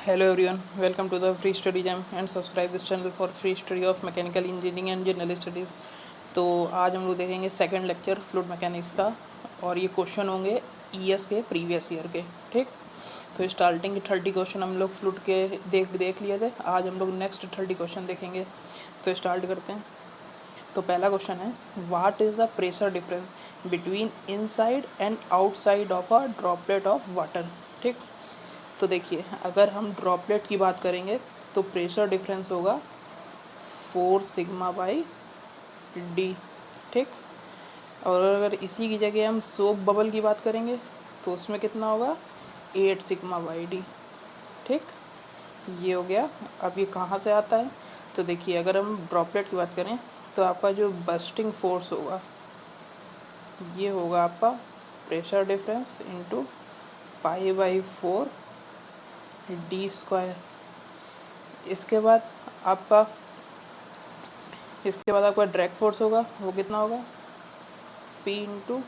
Hello everyone, welcome to the free study jam and subscribe this channel for free study of mechanical engineering and general studies। तो आज हम लोग देखेंगे second lecture fluid mechanics का और ये question होंगे ईएस के प्रीवियस ईयर के। ठीक, तो स्टार्टिंग के 30 क्वेश्चन हम लोग फ्लूइड के देख लिए थे। आज हम लोग नेक्स्ट 30 क्वेश्चन देखेंगे। तो स्टार्ट करते हैं। तो पहला क्वेश्चन है, what is the pressure difference between inside and outside of a droplet of water. ठीक, तो देखिए अगर हम ड्रॉपलेट की बात करेंगे तो प्रेशर डिफरेंस होगा 4 सिग्मा बाई डी। ठीक, और अगर इसी की जगह हम सोप बबल की बात करेंगे तो उसमें कितना होगा 8 सिग्मा बाई डी। ठीक, ये हो गया। अब ये कहाँ से आता है, तो देखिए अगर हम ड्रॉपलेट की बात करें तो आपका जो बर्स्टिंग फोर्स होगा ये होगा आपका pressure difference into pi by 4 D square. इसके बाद आपका ड्रैग फोर्स होगा, वो कितना होगा पी इंटू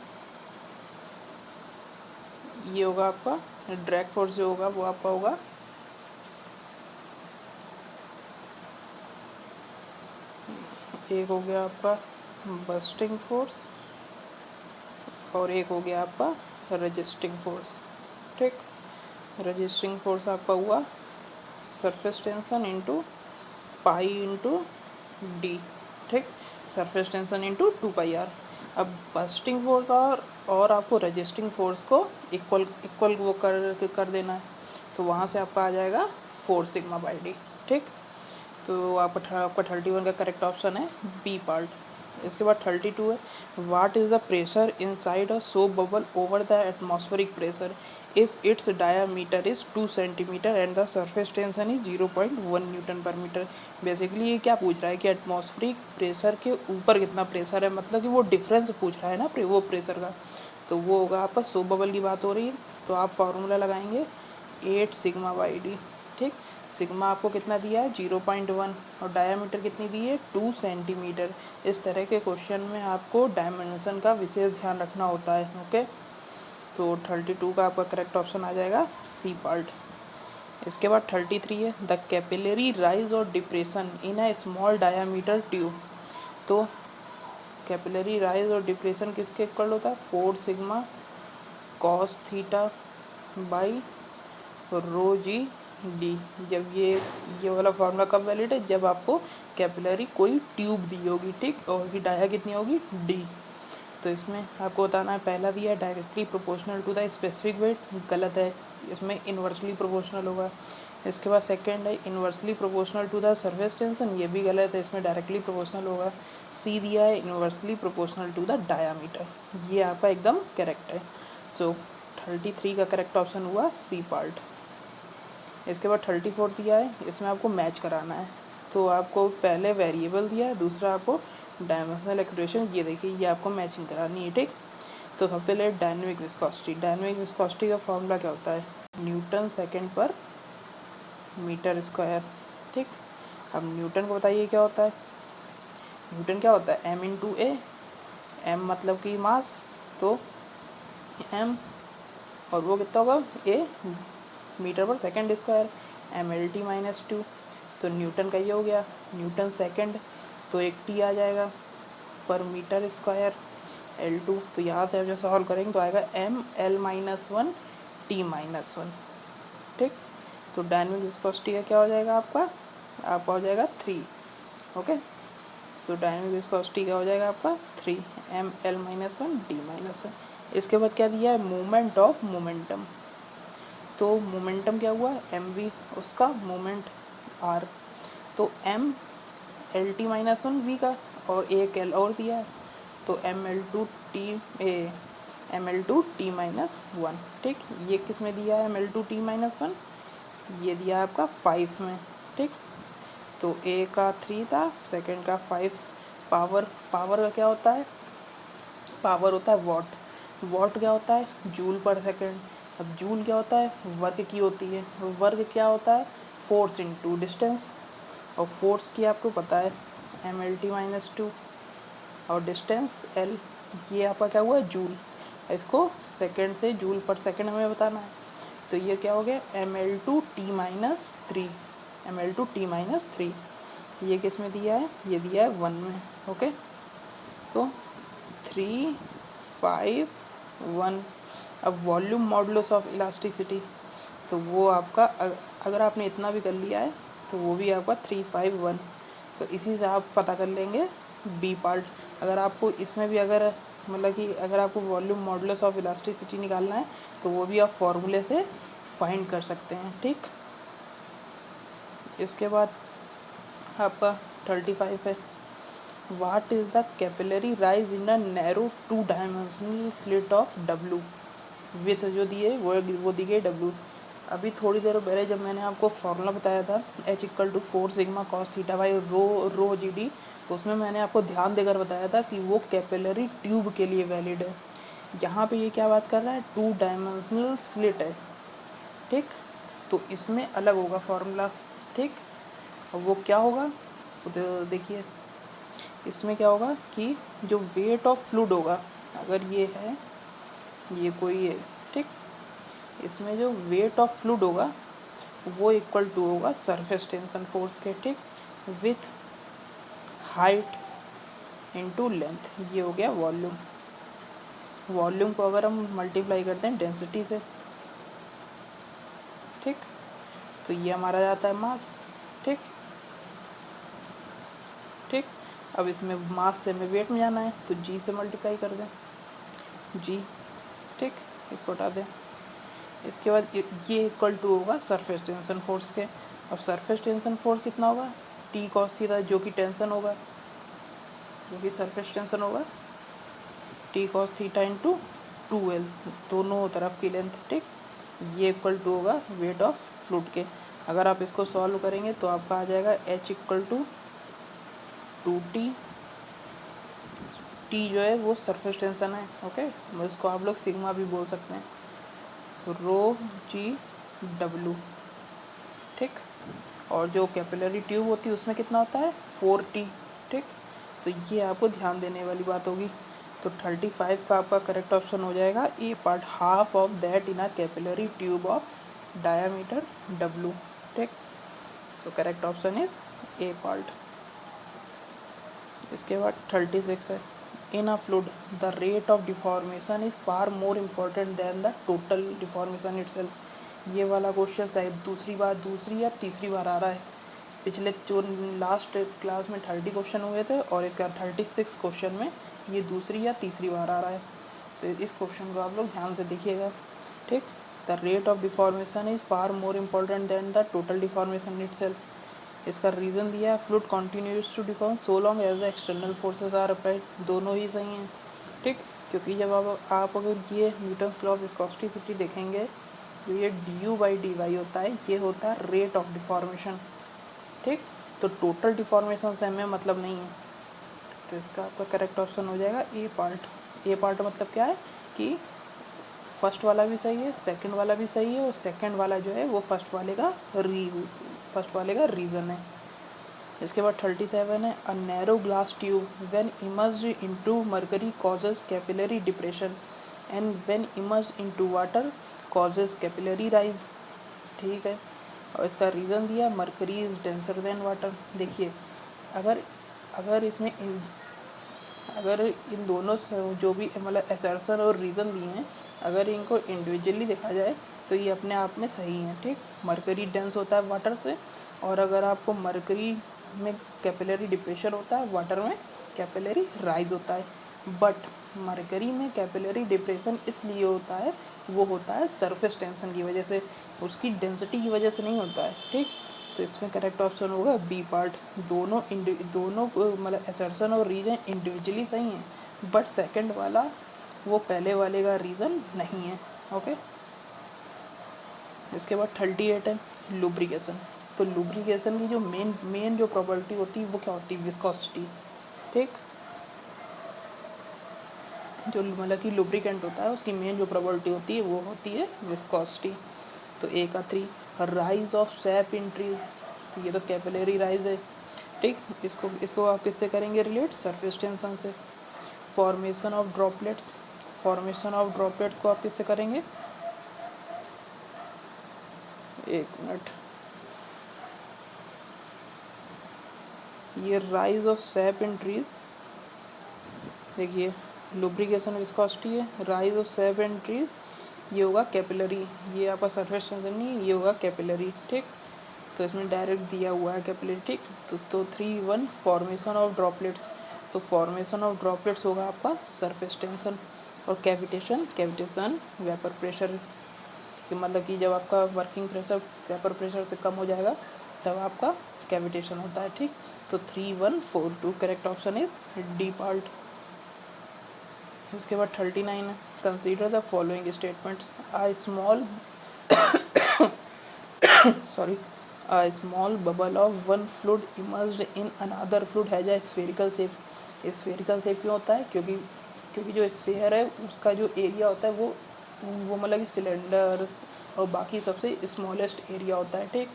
ये होगा आपका ड्रैग फोर्स जो होगा वो आपका होगा एक हो गया आपका बस्टिंग फोर्स और एक हो गया आपका रजिस्टिंग फोर्स। ठीक, रजिस्टिंग फोर्स आपका हुआ surface tension into pi into D. ठीक, surface tension into 2 pi R. अब बस्टिंग फोर्स और आपको रजिस्टिंग फोर्स को इक्वल वो कर देना है, तो वहाँ से आपका आ जाएगा 4 सिग्मा बाई डी। ठीक, तो आपका 31 का करेक्ट ऑप्शन है बी पार्ट। इसके बाद 32 है, what is the pressure inside a soap bubble over the atmospheric pressure if it's diameter is 2 centimetre and the surface tension is 0.1 Newton per metre. Basically ये क्या पूछ रहा है कि एटमॉस्फेरिक प्रेशर के ऊपर कितना प्रेशर है, मतलब कि वो डिफरेंस पूछ रहा है ना वो प्रेशर का। तो वो होगा आपका सोप बबल की बात हो रही है, तो आप फार्मूला लगाएंगे 8 सिग्मा बाई डी। ठीक, सिग्मा आपको कितना दिया है 0.1 और डायमीटर कितनी दी है 2 सेंटीमीटर। इस तरह के क्वेश्चन में आपको डायमेंशन का विशेष ध्यान रखना होता है। ओके, तो 32 का आपका करेक्ट ऑप्शन आ जाएगा सी पार्ट। इसके बाद 33 है, द कैपिलरी राइज और depression in a small diameter tube. तो कैपिलरी राइज और डिप्रेशन किसके इक्वल होता है 4 sigma cos theta by rho G D. जब ये वाला फार्मूला कब वैलिड है, जब आपको कैपिलरी कोई ट्यूब दी होगी। ठीक, और की डाया कितनी होगी डी। तो इसमें आपको बताना है, पहला दिया है directly proportional to the specific weight, गलत है, इसमें इन्वर्सली प्रोपोर्शनल होगा। इसके बाद सेकंड है inversely proportional to the surface tension, ये भी गलत है, इसमें डायरेक्टली प्रोपोर्शनल होगा। सी दिया है inversely proportional to the diameter, ये आपका एकदम करेक्ट है। सो 33 का करेक्ट ऑप्शन हुआ सी पार्ट। इसके बाद 34 दिया है, इसमें आपको मैच कराना है। तो आपको पहले वेरिएबल दिया है, दूसरा आपको डायमेंशनल एक्सप्रेशन, ये देखिए ये आपको मैचिंग करानी है। ठीक, तो सबसे पहले डायनेमिक विस्कोसिटी। डायनेमिक विस्कोसिटी का फॉर्मूला क्या होता है न्यूटन सेकेंड पर मीटर स्क्वायर। ठीक, अब न्यूटन को बताइए क्या होता है। न्यूटन क्या होता है एम इंटू ए, एम मतलब कि मास, तो एम और वो कितना होगा ए मीटर पर second square, M L T minus 2। तो न्यूटन का ये हो गया न्यूटन सेकेंड, तो एक टी आ जाएगा पर मीटर स्क्वायर L2। तो यहाँ से जब सॉल्व करेंगे तो आएगा M L minus 1 T minus 1। ठीक, तो डायनेमिक विस्कोसिटी का क्या हो जाएगा आपका हो जाएगा 3। ओके, सो डायनेमिक विस्कोसिटी का हो जाएगा आपका 3 M L minus 1 D minus 1। इसके बाद क्या दिया है मोमेंट ऑफ मोमेंटम। तो मोमेंटम क्या हुआ एम वी, उसका मोमेंट आर, तो M L T minus 1 V का और एक एल और दिया है, तो M L two T minus 1। ठीक, ये किस में दिया है M L two T minus 1, ये दिया है आपका 5 में। ठीक, तो ए का 3 था, सेकंड का 5। पावर का क्या होता है, पावर होता है वॉट, वॉट क्या होता है जूल पर सेकंड। अब जूल क्या होता है वर्क की होती है, वर्क क्या होता है फोर्स इनटू डिस्टेंस, और फोर्स की आपको पता है एम एल टी माइनस 2 और डिस्टेंस एल, ये आपका क्या हुआ जूल। इसको सेकंड से जूल पर सेकंड हमें बताना है। तो ये क्या हो गया Ml2T-3, Ml2T-3, ये किस में दिया है, ये दिया है 1 में। ओके, तो 3, 5, 1। अब वॉल्यूम मॉडुलस ऑफ इलास्टिसिटी, तो वो आपका अगर आपने इतना भी कर लिया है तो वो भी आपका 3, 5, 1। तो इसी से आप पता कर लेंगे बी पार्ट। अगर आपको इसमें भी अगर मतलब कि अगर आपको वॉल्यूम मॉडुलस ऑफ इलास्टिसिटी निकालना है तो वो भी आप फॉर्मूले से फाइंड कर सकते हैं। ठीक, इसके बाद आपका 35 है, what is the capillary rise in a narrow 2 dimensional slit of W, with जो दिए वो दी गई डब्ल्यू। अभी थोड़ी देर पहले जब मैंने आपको फॉर्मूला बताया था H=4 sigma cos theta by rho G D, तो उसमें मैंने आपको ध्यान देकर बताया था कि वो कैपिलरी ट्यूब के लिए वैलिड है। यहाँ पे ये क्या बात कर रहा है, 2 डायमेंशनल स्लिट है। ठीक, तो इसमें अलग होगा फॉर्मूला। ठीक, और वो क्या होगा, तो देखिए इसमें क्या होगा कि जो वेट ऑफ फ्लूइड होगा, अगर ये है, ये कोई है, ठीक, इसमें जो वेट ऑफ फ्लूइड होगा वो इक्वल टू होगा सरफेस टेंशन फोर्स के। ठीक, विथ हाइट इनटू लेंथ, ये हो गया वॉल्यूम। वॉल्यूम को अगर हम मल्टीप्लाई करते हैं डेंसिटी से, ठीक, तो ये हमारा जाता है मास। ठीक, ठीक, अब इसमें मास से हमें वेट में जाना है तो जी से मल्टीप्लाई कर दें, जी। ठीक, इसको हटा दें। इसके बाद ये इक्वल टू होगा सरफेस टेंशन फोर्स के। अब सरफेस टेंशन फोर्स कितना होगा, टी कॉस थीटा, जो कि टेंशन होगा, जो कि सरफेस टेंशन होगा, T cos theta into 2L, दोनों तरफ की लेंथ। ठीक, ये इक्वल टू होगा वेट ऑफ फ्लूइड के। अगर आप इसको सॉल्व करेंगे तो आपका आ जाएगा H=2T, टी जो है वो सरफेस टेंशन है। ओके, इसको आप लोग सिग्मा भी बोल सकते हैं, रो जी डब्लू। ठीक, और जो कैपिलरी ट्यूब होती है उसमें कितना होता है 4T। ठीक, तो ये आपको ध्यान देने वाली बात होगी। तो 35 का आपका करेक्ट ऑप्शन हो जाएगा A part, half of that in a capillary tube of diameter W. ठीक, so correct option is A part. इसके बाद 36 है, in a fluid the rate of deformation is far more important than the total deformation itself. ये वाला question शायद दूसरी या तीसरी बार आ रहा है। पिछले जो लास्ट क्लास में 30 क्वेश्चन हुए थे और इसका 36 क्वेश्चन में ये दूसरी या तीसरी बार आ रहा है। तो इस क्वेश्चन को आप लोग ध्यान से देखिएगा। ठीक, the rate of deformation is far more important than the total deformation itself. इसका रीज़न दिया है, fluid continues to deform so long as the external forces are applied. दोनों ही सही हैं। ठीक, क्योंकि जब आप अगर ये न्यूटन्स लॉ ऑफ विस्कोसिटी देखेंगे, जो ये du/dy होता है, ये होता है रेट ऑफ डिफॉर्मेशन। ठीक, तो टोटल डिफॉर्मेशन से हमें मतलब नहीं है। तो इसका आपका करेक्ट ऑप्शन हो जाएगा ए पार्ट। ए पार्ट मतलब क्या है कि फर्स्ट वाला भी सही है, सेकंड वाला भी सही है, और सेकंड वाला जो है वो फर्स्ट वाले का रीज़न है। इसके बाद 37 है, a narrow glass tube when emerged into mercury causes capillary depression and when emerged into water causes capillary rise. ठीक है, और इसका रीज़न दिया, mercury is denser then water. देखिए, अगर अगर इसमें अगर इन दोनों जो भी मतलब असर्शन और रीज़न दिए हैं, अगर इनको इंडिविजुअली देखा जाए तो ये अपने आप में सही हैं। ठीक, मरकरी डेंस होता है वाटर से, और अगर आपको मरकरी में कैपिलरी डिप्रेशन होता है, वाटर में कैपिलरी राइज होता है। बट मरकरी में कैपिलरी डिप्रेशन इसलिए होता है, वो होता है सरफेस टेंशन की वजह से, उसकी डेंसिटी की वजह से नहीं होता है। ठीक, तो इसमें करेक्ट ऑप्शन होगा बी पार्ट। दोनों मतलब असर्शन और रीज़न इंडिविजुअली सही हैं, बट सेकंड वाला वो पहले वाले का रीज़न नहीं है। ओके, इसके बाद 38 है, लुब्रिकेशन। तो लुब्रिकेशन की जो मेन जो प्रॉपर्टी होती है वो क्या होती है, विस्कोसिटी। ठीक, जो मतलब कि लुब्रिकेंट होता है उसकी मेन जो प्रॉपर्टी होती है वो होती है विस्कोसिटी। तो ए का 3, rise of SAP in tree, तो ये तो कैपिलरी राइज है। ठीक, इसको आप किससे करेंगे रिलेट, सरफेस टेंशन से। फॉर्मेशन ऑफ ड्रॉपलेट्स को आप किससे करेंगे, एक मिनट, ये rise of SAP in trees, देखिए लुब्रिकेशन विस्कोसिटी है, rise of SAP in trees, ये होगा कैपिलरी, ये आपका सरफेस टेंशन नहीं, ये होगा कैपिलरी। ठीक, तो इसमें डायरेक्ट दिया हुआ है कैपिलरी। ठीक, तो 3 1 फॉर्मेशन ऑफ ड्रॉपलेट्स, तो फॉर्मेशन ऑफ ड्रॉपलेट्स होगा आपका सरफेस टेंशन, और कैविटेशन वेपर प्रेशर, कि मतलब कि जब आपका वर्किंग प्रेशर वेपर प्रेशर से कम हो जाएगा तब आपका कैविटेशन होता है। ठीक, तो 3 1 4 2 correct option is D part. इसके बाद 39 है, consider the following statements, a small sorry, a small bubble of one fluid immersed in another fluid has a spherical shape। spherical shape क्यों होता है? क्योंकि जो स्फीयर है उसका जो एरिया होता है वो मतलब कि सिलेंडर और बाकी सबसे स्मॉलेस्ट एरिया होता है। ठीक,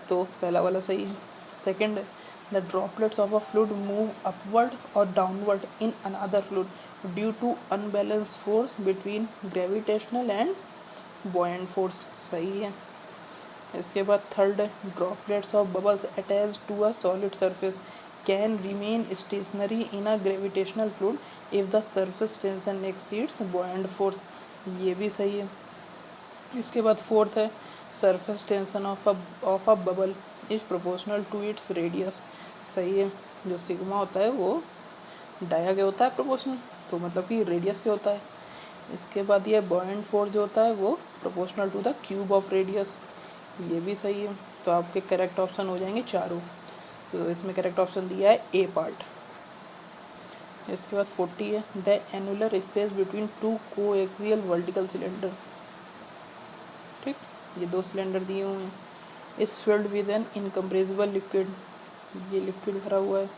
तो पहला वाला सही है। Second, the droplets of a fluid move upward और downward in another fluid due to unbalance force between gravitational and buoyant force, सही है। इसके बाद third, droplets of bubbles attach to a solid surface can remain stationary in a gravitational fluid if the surface tension exceeds buoyant force, ये भी सही है। इसके बाद फोर्थ है, surface tension of a bubble is proportional to its radius, सही है। जो सिग्मा होता है वो डाया के होता है प्रोपोर्शनल, तो मतलब कि रेडियस के होता है। इसके बाद ये बॉयंट फोर्स जो होता है वो proportional to the cube of radius, ये भी सही है। तो आपके करेक्ट ऑप्शन हो जाएंगे चारों, तो इसमें करेक्ट ऑप्शन दिया है ए पार्ट। इसके बाद 40 है, the annular space between two coaxial vertical cylinder, ठीक, ये दो सिलेंडर दिए हुए हैं, is filled with an incompressible liquid, ये लिक्विड भरा हुआ है,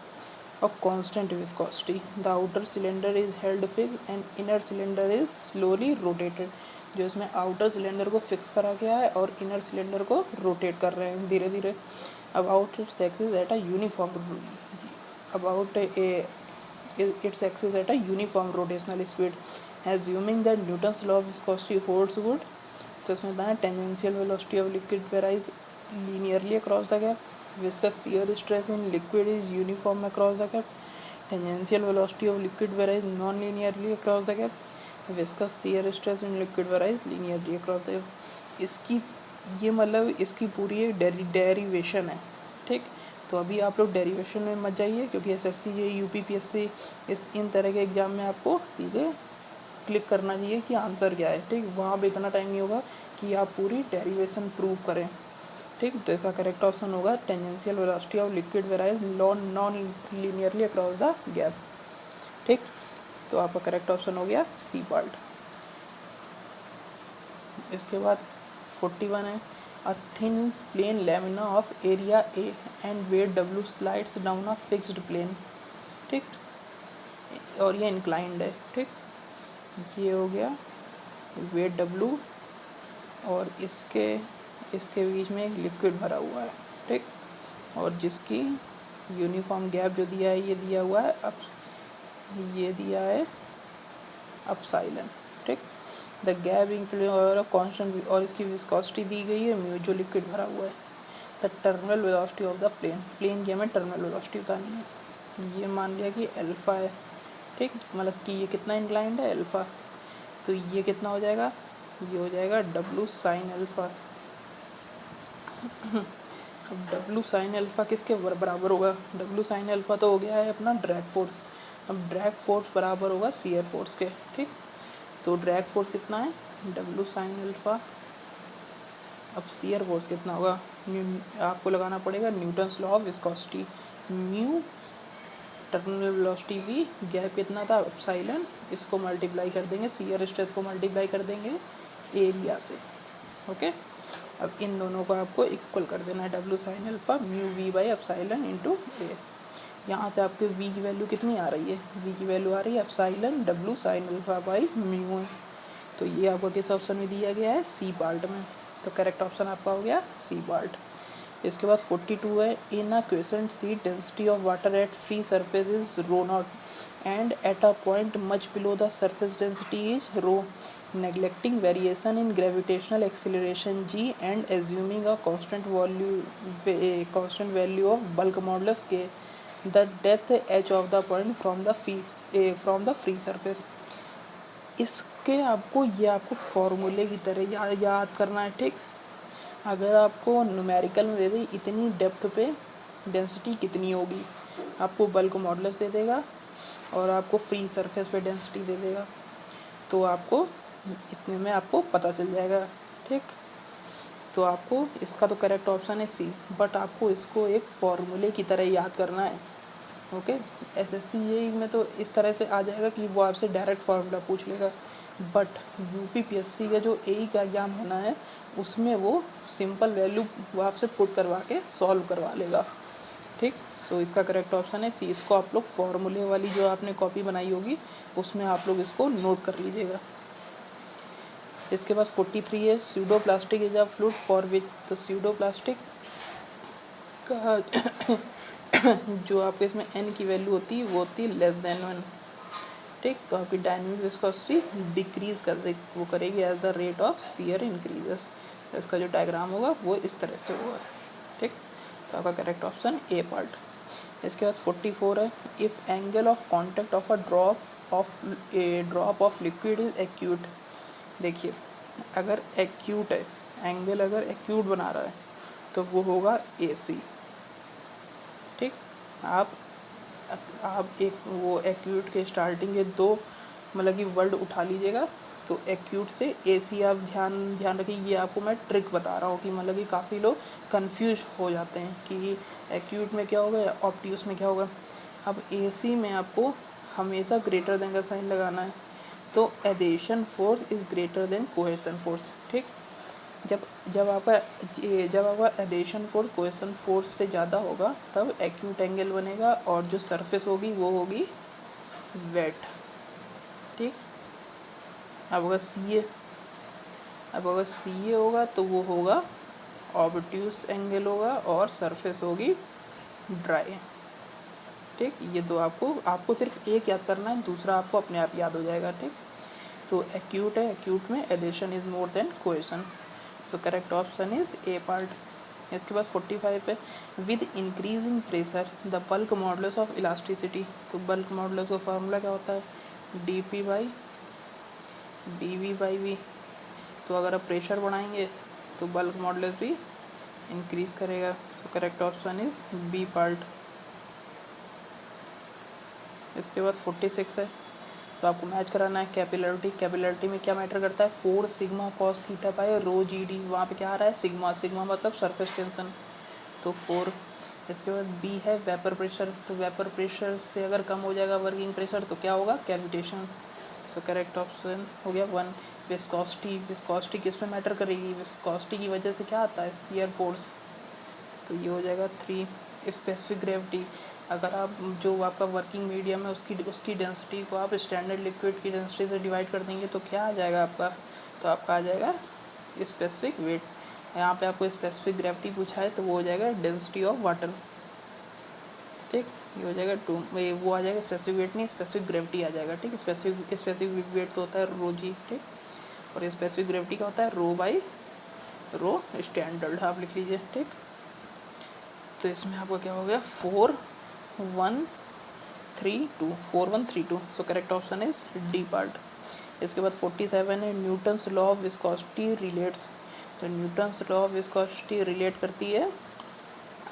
और constant viscosity, the outer cylinder is held fix and inner cylinder is slowly rotated, जो इसमें आउटर सिलेंडर को फिक्स करा गया है और इनर सिलेंडर को रोटेट कर रहे हैं धीरे धीरे। About its axis at a uniform, about its axis at a uniform rotational speed, assuming that Newton's law of viscosity holds good, तो इसमें बताना tangential velocity of liquid varies linearly across the gap, viscous shear stress in liquid is uniform across the gap, tangential velocity of liquid varies non linearly across the gap, viscous shear stress in liquid varies linearly across the gap. इसकी ये मतलब इसकी पूरी एक derivation है। ठीक, तो अभी आप लोग डेरिवेशन में मत जाइए, क्योंकि एसएससी ये यूपीपीएससी इन तरह के एग्जाम में आपको सीधे क्लिक करना चाहिए कि आंसर क्या है। ठीक, वहाँ पे इतना टाइम नहीं होगा कि आप पूरी डेरिवेशन प्रूव करें। ठीक, तो इसका करेक्ट ऑप्शन होगा tangential velocity of liquid varies non linearly across the gap. ठीक, तो आपका करेक्ट ऑप्शन हो गया सी पार्ट। इसके बाद 41 है, a thin plane lamina of area A and weight W slides down a fixed plane। ठीक, और ये इंक्लाइंड है। ठीक, ये हो गया वेट W और इसके बीच में एक लिक्विड भरा हुआ है। ठीक, और जिसकी यूनिफॉर्म गैप जो दिया है ये दिया हुआ है ये दिया है अपसाइलन। ठीक, द गैप इंक्लूड और कांस्टेंट, और इसकी विस्कोसिटी दी गई है म्यू, जो लिक्विड भरा हुआ है। The terminal velocity of the plane की हमें टर्मिनल वेलोसिटी बतानी है। ये मान लिया कि अल्फ़ा है। ठीक, मतलब कि ये कितना इंक्लाइंड है अल्फ़ा, तो ये कितना हो जाएगा, ये हो जाएगा W साइन अल्फ़ा। अब W साइन अल्फ़ा किसके बराबर होगा, W साइन अल्फ़ा तो हो गया है अपना ड्रैग फोर्स। अब ड्रैग फोर्स बराबर होगा शियर फोर्स के। ठीक, तो ड्रैग फोर्स कितना है W साइन अल्फ़ा, अब शियर फोर्स कितना होगा, आपको लगाना पड़ेगा Newton's law of viscosity, mu terminal velocity भी, गैप कितना था एप्सिलॉन, इसको मल्टीप्लाई कर देंगे शियर स्ट्रेस को मल्टीप्लाई कर देंगे एरिया से। ओके, अब इन दोनों को आपको इक्वल कर देना है, W sine alpha mu V by epsilon into A. यहाँ से आपके V की वैल्यू कितनी आ रही है, V की वैल्यू आ रही है epsilon W sine alpha by mu है, तो ये आपको किस ऑप्शन में दिया गया है, सी पार्ट में। तो करेक्ट ऑप्शन आपका हो गया सी पार्ट। इसके बाद 42 है, in a quiescent sea density of water at free surface is rho not and at a point much below the surface density is rho, neglecting variation in gravitational acceleration g and assuming a constant value of bulk modulus k, the depth h of the point from the free surface. इसके आपको ये आपको फॉर्मूले की तरह याद करना है, ठीक। अगर आपको न्यूमेरिकल में दे दे इतनी डेप्थ पे डेंसिटी कितनी होगी, आपको बल्क मॉडुलस दे देगा और आपको फ्री सरफेस पे डेंसिटी दे देगा, तो आपको इतने में आपको पता चल जाएगा, ठीक। तो आपको इसका तो करेक्ट ऑप्शन है सी, बट आपको इसको एक फॉर्मूले की तरह याद करना है। ओके, एसएससी जेईई में तो इस तरह से आ जाएगा कि वो आपसे डायरेक्ट फार्मूला पूछ लेगा, बट यूपीपीएससी का जो एई का एग्ज़ाम होना है उसमें वो सिंपल वैल्यू वो आपसे पुट करवा के सॉल्व करवा लेगा, ठीक। सो इसका करेक्ट ऑप्शन है सी। इसको आप लोग फॉर्मूले वाली जो आपने कॉपी बनाई होगी उसमें आप लोग इसको नोट कर लीजिएगा। इसके बाद 43 है, pseudo plastic is a fluid for which, तो स्यूडो प्लास्टिक का जो आपके इसमें एन की वैल्यू होती है वो होती है लेस देन 1, ठीक। तो आपकी डायनेमिक विस्कोसिटी डिक्रीज कर दे वो करेगी as the rate of shear increases. इसका जो डायग्राम होगा वो इस तरह से होगा, ठीक। तो आपका करेक्ट ऑप्शन ए पार्ट। इसके बाद 44 है, if angle of contact of a drop of liquid is acute. देखिए, अगर एक्यूट है, एंगल अगर एक्यूट बना रहा है तो वो होगा ए सी, ठीक। आप एक वो एक्यूट के स्टार्टिंग के दो मतलब कि वर्ड उठा लीजिएगा, तो एक्यूट से ए सी आप ध्यान ध्यान रखिए। ये आपको मैं ट्रिक बता रहा हूँ कि मतलब कि काफ़ी लोग कंफ्यूज हो जाते हैं कि एक्यूट में क्या होगा या ऑब्ट्यूस में क्या होगा। अब ए सी में आपको हमेशा ग्रेटर देन का साइन लगाना है, तो adhesion force is greater than cohesion force, ठीक। जब जब आपका एडेशन फोर्स कोहेशन फोर्स से ज़्यादा होगा तब एक्यूट एंगल बनेगा और जो सरफेस होगी वो होगी वेट, ठीक। अब अगर सी ए होगा तो वो होगा ऑब्ट्यूस एंगल होगा और सरफेस होगी ड्राई, ठीक। ये दो आपको सिर्फ एक याद करना है, दूसरा आपको अपने आप याद हो जाएगा, ठीक। तो एक्यूट है, एक्यूट में adhesion is more than cohesion, so correct option is A part. इसके बाद 45 है, with increasing pressure the bulk modulus of elasticity. तो बल्क मॉडुलस का फार्मूला क्या होता है, D P by D V by V. तो अगर आप प्रेशर बढ़ाएंगे तो बल्क मॉडुलस भी इंक्रीज करेगा, so correct option is B part. इसके बाद 46 है, तो आपको मैच कराना है कैपिलरिटी। कैपिलरिटी में क्या मैटर करता है, 4 sigma cos theta by rho G D. वहाँ पे क्या आ रहा है, सिग्मा, सिग्मा मतलब सरफेस टेंशन, तो 4। इसके बाद बी है वेपर प्रेशर। तो वेपर प्रेशर से अगर कम हो जाएगा वर्किंग प्रेशर तो क्या होगा, कैविटेशन, सो करेक्ट ऑप्शन हो गया 1। विस्कोसिटी, विस्कोसिटी किस में मैटर करेगी, विस्कोसिटी की वजह से क्या आता है, शियर फोर्स, तो ये हो जाएगा 3। स्पेसिफिक ग्रेविटी, अगर आप जो आपका वर्किंग मीडियम है उसकी डेंसिटी को आप स्टैंडर्ड लिक्विड की डेंसिटी से डिवाइड कर देंगे तो क्या आ जाएगा आपका, तो आपका आ जाएगा स्पेसिफिक वेट। यहाँ पे आपको स्पेसिफिक ग्रेविटी पूछा है तो वो हो जाएगा डेंसिटी ऑफ वाटर, ठीक। ये हो जाएगा 2, वो आ जाएगा स्पेसिफिक वेट नहीं, स्पेसिफिक ग्रेविटी आ जाएगा, ठीक। स्पेसिफिक वेट तो होता है रो जी, ठीक, और स्पेसिफिक ग्रेविटी का होता है रो बाई रो स्टैंडर्ड, आप लिख लीजिए, ठीक। तो इसमें आपका क्या हो गया, 4 1 3 2, 4 1 3 2, so correct option is D part. इसके बाद 47 है, Newton's law of viscosity relates. तो Newton's law of viscosity relate करती है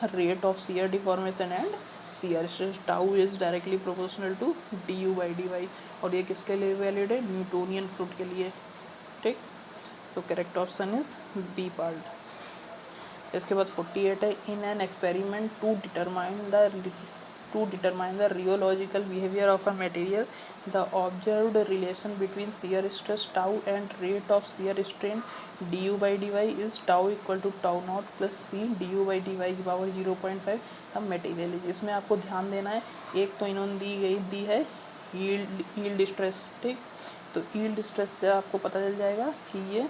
rate of shear deformation and shear stress, tau is directly proportional to D U by D Y, और ये किसके लिए वैलिड है, न्यूटोनियन फ्लूइड के लिए, ठीक। So correct option is B part. इसके बाद 48 है, in an experiment to determine the rheological behaviour of a material the observed relation between shear stress tau and rate of shear strain D U by D Y is tau equal to tau naught plus C D U by D Y की power 0.5 अब material. इसमें आपको ध्यान देना है, एक तो इन्होंने दी है यील्ड स्ट्रेस, ठीक। तो यील्ड स्ट्रेस से आपको पता चल जाएगा कि ये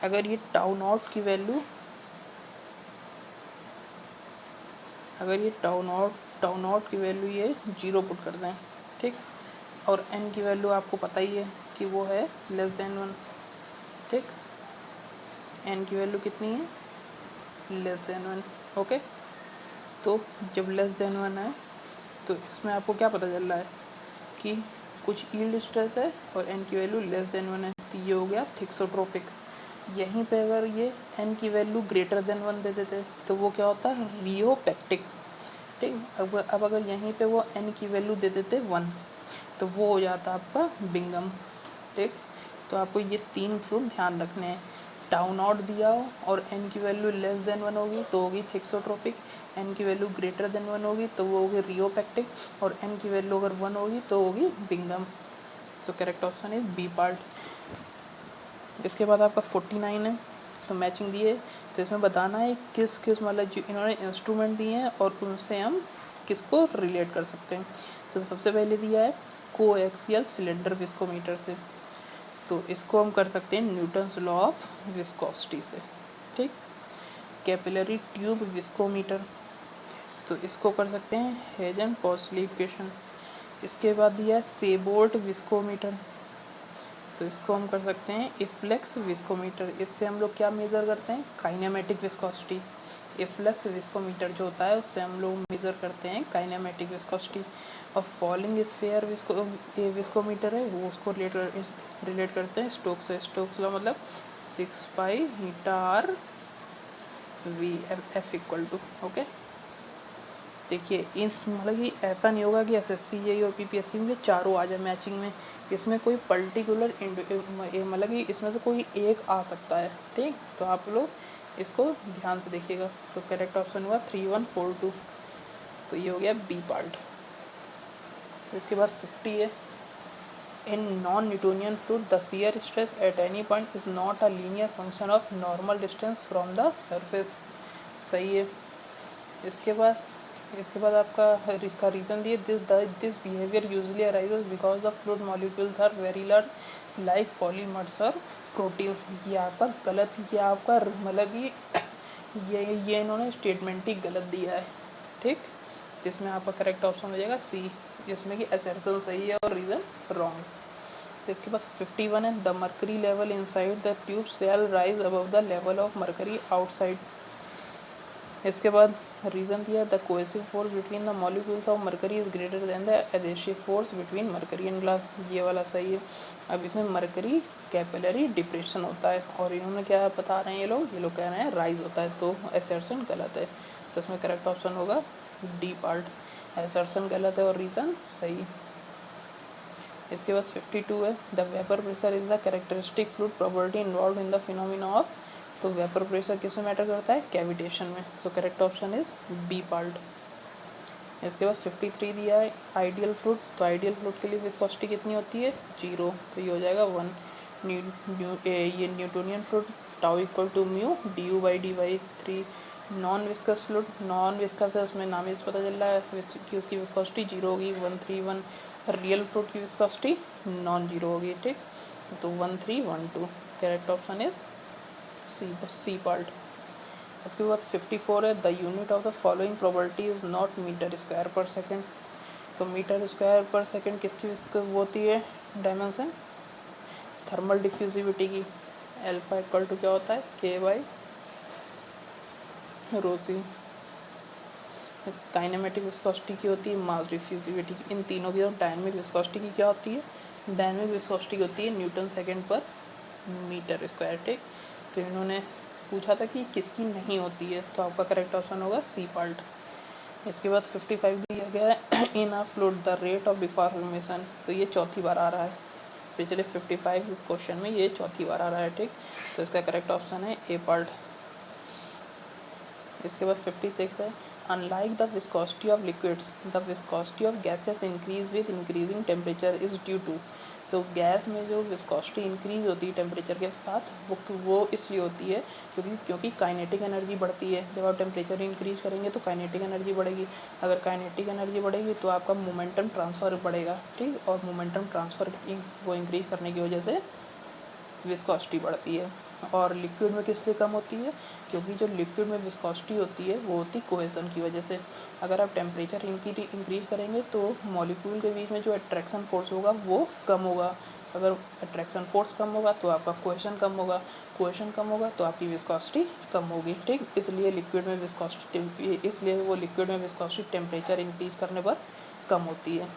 अगर ये टाउ नॉट की वैल्यू अगर ये टाउ नॉट की वैल्यू ये 0 पुट कर दें, ठीक, और n की वैल्यू आपको पता ही है कि वो है लेस देन 1, ठीक, n की वैल्यू कितनी है, लेस देन 1, ओके। तो जब लेस देन 1 है तो इसमें आपको क्या पता चल रहा है कि कुछ यील्ड स्ट्रेस है और n की वैल्यू लेस देन 1 है, तो ये हो गया थिक्सोट्रोपिक। यहीं पे अगर ये n की वैल्यू ग्रेटर देन 1 दे देते तो वो क्या होता है, रियोपेक्टिक, ठीक। अब अगर यहीं पे वो n की वैल्यू दे देते 1 तो वो हो जाता आपका बिंगम, ठीक। तो आपको ये 3 फ्रूट ध्यान रखने हैं, टाउ नॉट दिया हो और n की वैल्यू लेस देन 1 होगी तो होगी थिक्सोट्रोपिक, n की वैल्यू ग्रेटर देन 1 होगी तो वो होगी रियोपेक्टिक, और n की वैल्यू अगर 1 होगी तो होगी Bingham. So correct option is B part. इसके बाद आपका 49 है, तो मैचिंग दी है, तो इसमें बताना है किस किस मतलब जो इन्होंने इंस्ट्रूमेंट दिए हैं और उनसे हम किसको रिलेट कर सकते हैं। तो सबसे पहले दिया है कोएक्सियल सिलेंडर विस्कोमीटर से, तो इसको हम कर सकते हैं न्यूटन्स लॉ ऑफ विस्कोसिटी से, ठीक। कैपिलरी ट्यूब विस्कोमीटर, तो इसको कर सकते हैं हेजन-पॉसली इक्वेशन। इसके बाद दिया है सेबोल्ट विस्कोमीटर, तो इसको हम कर सकते हैं इफ्लेक्स विस्कोमीटर। इससे हम लोग क्या मेज़र करते हैं, काइनेमेटिक विस्कोसिटी। इफ्लेक्स विस्कोमीटर जो होता है उससे हम लोग मेज़र करते हैं काइनेमेटिक विस्कोसिटी। और फॉलिंग स्फीयर विस्कोमीटर है, वो उसको रिलेट करते हैं स्टोक्स से। स्टोक्स का मतलब 6 pi eta R V F equal to, okay. देखिए इस मतलब कि ऐसा नहीं होगा कि एसएससी जेईई और पीपीएससी में चारों आ जाए मैचिंग में, इसमें कोई पर्टिकुलर मतलब कि इसमें से कोई एक आ सकता है, ठीक। तो आप लोग इसको ध्यान से देखिएगा। तो करेक्ट ऑप्शन हुआ 3142, तो ये हो गया बी पार्ट। इसके बाद 50 है, in non Newtonian fluid the shear stress at any point is not a linear function of normal distance from the surface, सही है। इसके बाद आपका इसका रीज़न दिए this behaviour usually arises because the fluid molecules are very large like polymers और proteins. ये आपका गलत, ये आपका मतलब कि ये इन्होंने स्टेटमेंट ही गलत दिया है, ठीक। जिसमें आपका करेक्ट ऑप्शन हो जाएगा सी, जिसमें कि असर्शन सही है और रीज़न रॉन्ग। इसके पास 51 है, the mercury level inside the tube shall rise above the level of mercury outside. इसके बाद रीज़न दिया the cohesive force between the molecules of mercury is greater than the adhesive force between mercury and glass, ये वाला सही है। अब इसमें mercury capillary depression होता है और इन्होंने क्या बता रहे हैं, ये लोग कह रहे हैं राइज होता है, तो असर्शन गलत है। तो इसमें करेक्ट ऑप्शन होगा डी पार्ट, असर्शन गलत है और रीज़न सही। इसके बाद 52 है, the vapour pressure is the characteristic fluid property involve in the phenomena of, तो वेपर प्रेशर किस में मैटर करता है, कैविटेशन में। So correct option is B part. इसके बाद 53 दिया है आइडियल फ्लूइड, तो आइडियल फ्लूइड के लिए विस्कोसिटी कितनी होती है, 0, तो ये हो जाएगा 1। ये Newtonian fluid tau equal to mu D U by D by 3। Non viscous fluid, non viscous है, उसमें नाम से पता चल रहा है कि उसकी विस्कोसिटी 0 होगी, 131। रियल फ्लूइड की विस्कोसिटी नॉन 0 होगी, ठीक। तो 1312, correct option is C part. उसके बाद 54 है, the unit of the following property is not metre square per second, तो मीटर स्क्वायर पर सेकेंड किसकी वो होती है डायमेंशन, थर्मल डिफ्यूजिविटी की। अल्फा इक्वल टू क्या होता है, के बाई रो सी। इस काइनेमेटिक विस्कोसिटी की होती है मास डिफ्यूजिविटी की। इन तीनों की डायनेमिक विस्कोसिटी की क्या होती है, डायनेमिक विस्कोसिटी होती है न्यूटन सेकेंड पर मीटर स्क्वायर, ठीक। तो इन्होंने पूछा था कि किसकी नहीं होती है, तो आपका करेक्ट ऑप्शन होगा सी पार्ट। इसके बाद 55 दिया गया है, in a fluid the rate of deformation, तो ये चौथी बार आ रहा है, पिछले 55 क्वेश्चन में ये चौथी बार आ रहा है, ठीक। तो इसका करेक्ट ऑप्शन है ए पार्ट। इसके बाद 56 है, unlike the viscosity of liquids the viscosity of gases increase with increasing temperature is due to, तो गैस में जो विस्कोसिटी इंक्रीज होती है टेम्परेचर के साथ वो इसलिए होती है क्योंकि काइनेटिक एनर्जी बढ़ती है। जब आप टेम्परेचर इंक्रीज करेंगे तो काइनेटिक एनर्जी बढ़ेगी, अगर काइनेटिक एनर्जी बढ़ेगी तो आपका मोमेंटम ट्रांसफ़र बढ़ेगा, ठीक। और मोमेंटम ट्रांसफ़र वो इंक्रीज करने की वजह से विस्कोसिटी बढ़ती है। और लिक्विड में किस लिए कम होती है? क्योंकि जो लिक्विड में विस्कोसिटी होती है वो होती है कोहेसन की वजह से। अगर आप टेम्परेचर इंक्रीज करेंगे तो मॉलिक्यूल के बीच में जो अट्रैक्शन फोर्स होगा वो कम होगा। अगर अट्रैक्शन फोर्स कम होगा तो आपका कोहेसन कम होगा, कोहेसन कम होगा तो आपकी विस्कोसिटी कम होगी। ठीक, इसलिए वो लिक्विड में विस्कोसिटी टेम्परेचर इंक्रीज करने पर कम होती है।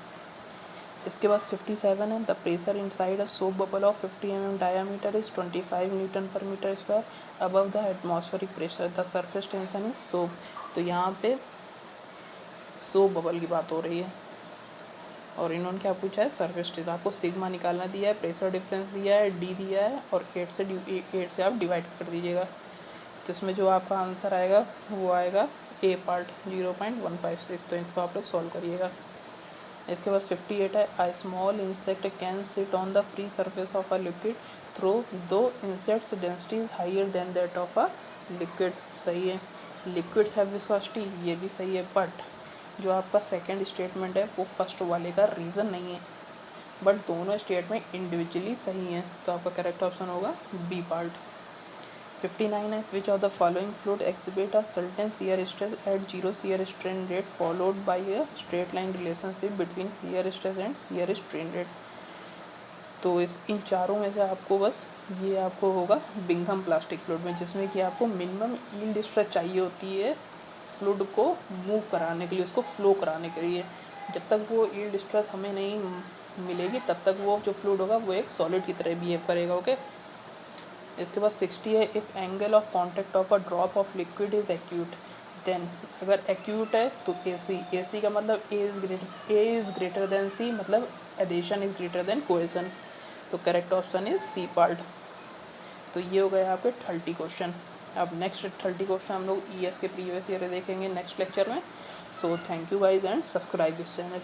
इसके बाद 57 है, the pressure inside a soap bubble of 50 mm diameter is 25 newton per metre square above the atmospheric pressure, the surface tension is soap. तो यहाँ पे सोप बबल की बात हो रही है और इन्होंने क्या पूछा है? Surface tension. आपको सिग्मा निकालना दिया है, प्रेशर डिफरेंस दिया है, डी दिया है और 8 से आप डिवाइड कर दीजिएगा। तो इसमें जो आपका आंसर आएगा वो आएगा ए पार्ट 0.156। तो इसको आप लोग सॉल्व करिएगा। इसके बाद 58 है, a small insect can sit on the free surface of a liquid through though insects density is higher than that of a liquid. सही है। लिक्विड्स हैव विस्कोसिटी, ये भी सही है, बट जो आपका सेकंड स्टेटमेंट है वो फर्स्ट वाले का रीज़न नहीं है, बट दोनों स्टेटमेंट इंडिविजुअली सही हैं। तो आपका करेक्ट ऑप्शन होगा बी पार्ट। 59 है, which of the following fluid exhibit a certain shear stress eight zero shear strain rate followed by a straight line relationship between shear stress and shear strain rate. तो इन चारों में से आपको बस ये आपको होगा बिंघम प्लास्टिक फ्लूइड में, जिसमें कि आपको मिनिमम यील्ड स्ट्रेस चाहिए होती है फ्लूइड को मूव कराने के लिए, उसको फ्लो कराने के लिए। जब तक वो यील्ड स्ट्रेस हमें नहीं मिलेगी तब तक वो जो फ्लूइड होगा वो एक सॉलिड की तरह बिहेव करेगा। ओके। इसके बाद 60 है, if angle of contact of a drop of liquid is acute then, अगर एक्यूट है तो ए सी का मतलब A is greater than C, मतलब adhesion is greater than cohesion. तो correct option is C part. तो ये हो गया आपके 30 क्वेश्चन। अब नेक्स्ट 30 क्वेश्चन हम लोग ईएस के प्रीवियस ईयर देखेंगे नेक्स्ट लेक्चर में। So thank you guys and subscribe this channel.